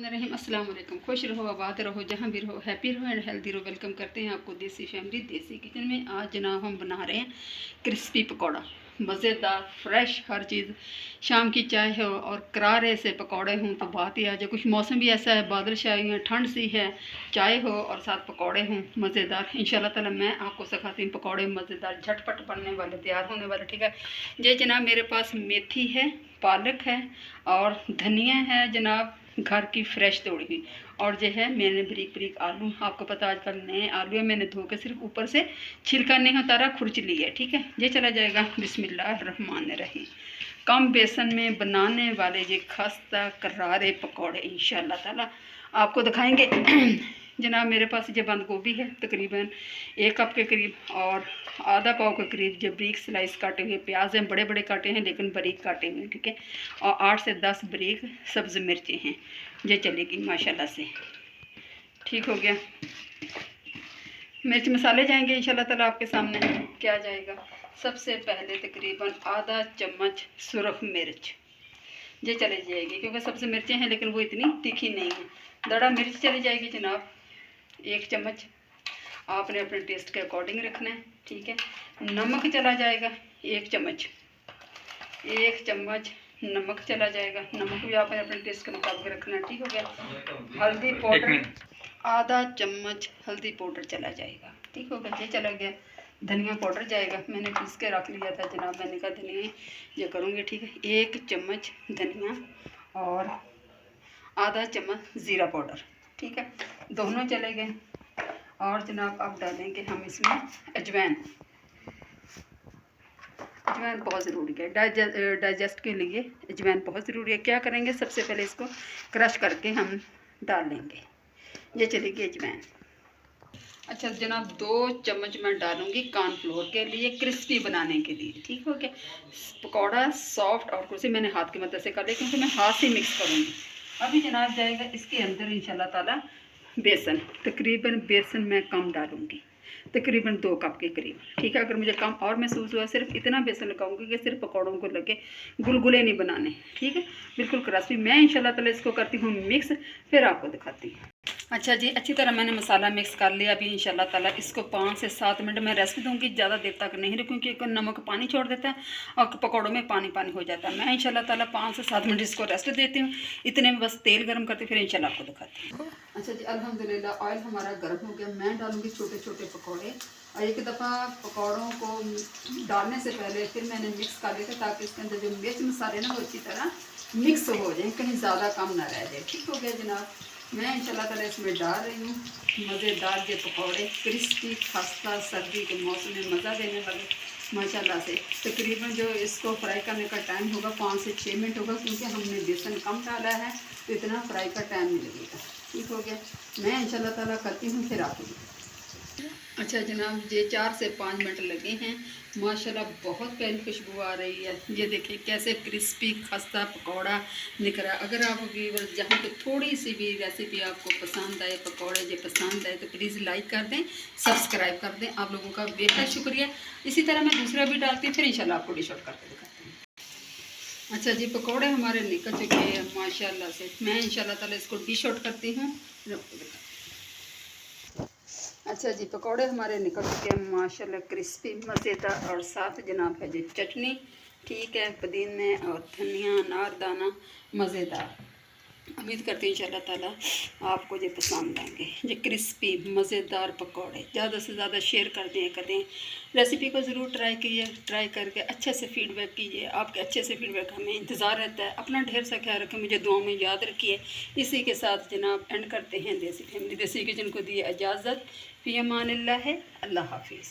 रहीम अस्सलाम वालेकुम। खुश रहो, आबाद रहो, जहाँ भी रहो, हैप्पी रहो एंड हेल्दी रहो। वेलकम करते हैं आपको देसी फैमिली देसी किचन में। आज जनाब हम बना रहे हैं क्रिस्पी पकौड़ा, मज़ेदार फ्रेश हर चीज़। शाम की चाय हो और करारे से पकौड़े हों तो बात ही आ जाए। कुछ मौसम भी ऐसा है, बादल छाए हुए हैं, ठंड सी है, चाय हो और साथ पकौड़े हों मज़ेदार। इंशाल्लाह ताला मैं आपको सिखाती हूँ पकौड़े मज़ेदार, झटपट बनने वाले, तैयार होने वाले। ठीक है जी जनाब, मेरे पास मेथी है, पालक है और धनिया है जनाब, घर की फ्रेश तोड़ी हुई। और जो है मैंने बारीक बारीक आलू, आपको पता आजकल नए आलू है, मैंने धो के सिर्फ ऊपर से छिलका नहीं उतारा, खुरच ली है। ठीक है, ये चला जाएगा। बिस्मिल्लाहिर्रहमानिर्रहीम। कम बेसन में बनाने वाले ये खस्ता करारे पकौड़े इंशाल्लाह ताला आपको दिखाएंगे। जनाब मेरे पास ये बंद गोभी है तकरीबन 1 कप के करीब, और आधा पाव के करीब जो बारीक स्लाइस काटे हुए प्याज हैं, बड़े बड़े काटे हैं लेकिन बारीक काटे हुए हैं। ठीक है, और 8 से 10 बारीक सब्ज़ मिर्चें हैं, ये चलेगी माशाल्लाह से। ठीक हो गया। मिर्च मसाले जाएंगे इंशाल्लाह ताला आपके सामने। क्या जाएगा? सबसे पहले तकरीबन आधा चम्मच सुरख मिर्च, ये चली जाएगी, क्योंकि सबसे मिर्चें हैं लेकिन वो इतनी तीखी नहीं है। दड़ा मिर्च चली जाएगी जनाब 1 चम्मच, आपने अपने टेस्ट के अकॉर्डिंग रखना है। ठीक है, नमक चला जाएगा 1 चम्मच, 1 चम्मच नमक चला जाएगा। नमक भी आपने अपने टेस्ट के मुताबिक रखना है। ठीक हो गया। हल्दी पाउडर आधा चम्मच, हल्दी पाउडर चला जाएगा। ठीक हो गया, ये चला गया। धनिया पाउडर जाएगा, मैंने पीस के रख लिया था जनाब, मैंने कहा धनिया ये करूँगी। ठीक है, 1 चम्मच धनिया और आधा चम्मच ज़ीरा पाउडर। ठीक है, दोनों चले गए। और जनाब अब डालेंगे हम इसमें अजवाइन। अजवाइन बहुत ज़रूरी है, डाइजेस्ट के लिए अजवाइन बहुत ज़रूरी है। क्या करेंगे, सबसे पहले इसको क्रश करके हम डाल लेंगे, ये चलेगी अजवाइन। अच्छा जनाब 2 चम्मच मैं डालूँगी कॉर्नफ्लोर के लिए, क्रिस्पी बनाने के लिए। ठीक हो गया। पकौड़ा सॉफ्ट और कुछ मैंने हाथ की मदद से कर लिया, क्योंकि मैं हाथ से मिक्स करूँगी। अभी जनाब जाएगा इसके अंदर इंशाल्लाह ताला बेसन। तकरीबन बेसन मैं कम डालूँगी, तकरीबन 2 कप के करीब। ठीक है, अगर मुझे कम और महसूस हुआ सिर्फ इतना बेसन लगाऊंगी कि सिर्फ पकौड़ों को लगे, गुलगुले नहीं बनाने। ठीक है, बिल्कुल क्रिस्पी। मैं इंशाल्लाह ताला इसको करती हूँ मिक्स, फिर आपको दिखाती हूँ। अच्छा जी, अच्छी तरह मैंने मसाला मिक्स कर लिया। अभी इंशाल्लाह ताला इसको 5 से 7 मिनट मैं रेस्ट दूंगी, ज़्यादा देर तक नहीं रखूँगी, क्योंकि नमक पानी छोड़ देता है और पकौड़ों में पानी पानी हो जाता है। मैं इंशाल्लाह ताला 5 से 7 मिनट इसको रेस्ट देती हूँ। इतने में बस तेल गर्म करती, फिर इंशाल्लाह आपको दिखाती हूँ। अच्छा जी, अल्हम्दुलिल्लाह ऑयल हमारा गर्म हो गया। मैं डालूँगी छोटे छोटे पकौड़े, और एक दफ़ा पकौड़ों को डालने से पहले फिर मैंने मिक्स कर लिया था, ताकि इसके अंदर जो मिर्च मसाले ना वो अच्छी तरह मिक्स हो जाए, कहीं ज़्यादा कम ना रह जाए। ठीक हो गया जनाब, मैं इंशाल्लाह ताला इसमें डाल रही हूँ मज़ेदार ये पकौड़े, क्रिस्पी खस्ता, सर्दी के मौसम में मज़ा देने वाले माशाल्लाह से। तकरीबन जो इसको फ्राई करने का टाइम होगा 5 से 6 मिनट होगा, क्योंकि हमने बेसन कम डाला है तो इतना फ्राई का टाइम नहीं लगेगा। ठीक हो गया, मैं इंशाल्लाह ताला करती हूँ, फिर आपको। अच्छा जनाब, ये 4 से 5 मिनट लगे हैं। माशाल्लाह बहुत प्यारी खुशबू आ रही है। ये देखिए कैसे क्रिस्पी खस्ता पकौड़ा निकला। अगर आप व्यूअर्स जहाँ पे थोड़ी सी भी रेसिपी आपको पसंद आए, पकौड़े जो पसंद आए, तो प्लीज़ लाइक कर दें, सब्सक्राइब कर दें। आप लोगों का बेहद शुक्रिया। इसी तरह मैं दूसरा भी डालती हूँ, फिर इंशाल्लाह आपको डिश आउट करके दिखाती हूँ। अच्छा जी, पकौड़े हमारे निकल चुके हैं माशाल्लाह से। मैं इंशाल्लाह ताला इसको डिश आउट करती हूँ। अच्छा जी, पकौड़े हमारे निकल चुके हैं माशाल्लाह, क्रिस्पी मज़ेदार, और साथ जनाब है जी चटनी। ठीक है, पुदीने और धनिया, अनारदाना, मज़ेदार। उम्मीद करती हूँ इंशाल्लाह ताला आपको ये पसंद आएंगे। ये क्रिस्पी मज़ेदार पकौड़े ज़्यादा से ज़्यादा शेयर कर दें। रेसिपी को ज़रूर ट्राई कीजिए, ट्राई करके अच्छे से फीडबैक कीजिए। आपके अच्छे से फीडबैक हमें इंतज़ार रहता है। अपना ढेर सा ख्याल रखें, मुझे दुआ में याद रखिए। इसी के साथ जनाब एंड करते हैं देसी फैमिली देसी किचन को दिए इजाज़त। फ़ी अमानिल्लाह है, अल्लाह हाफिज़।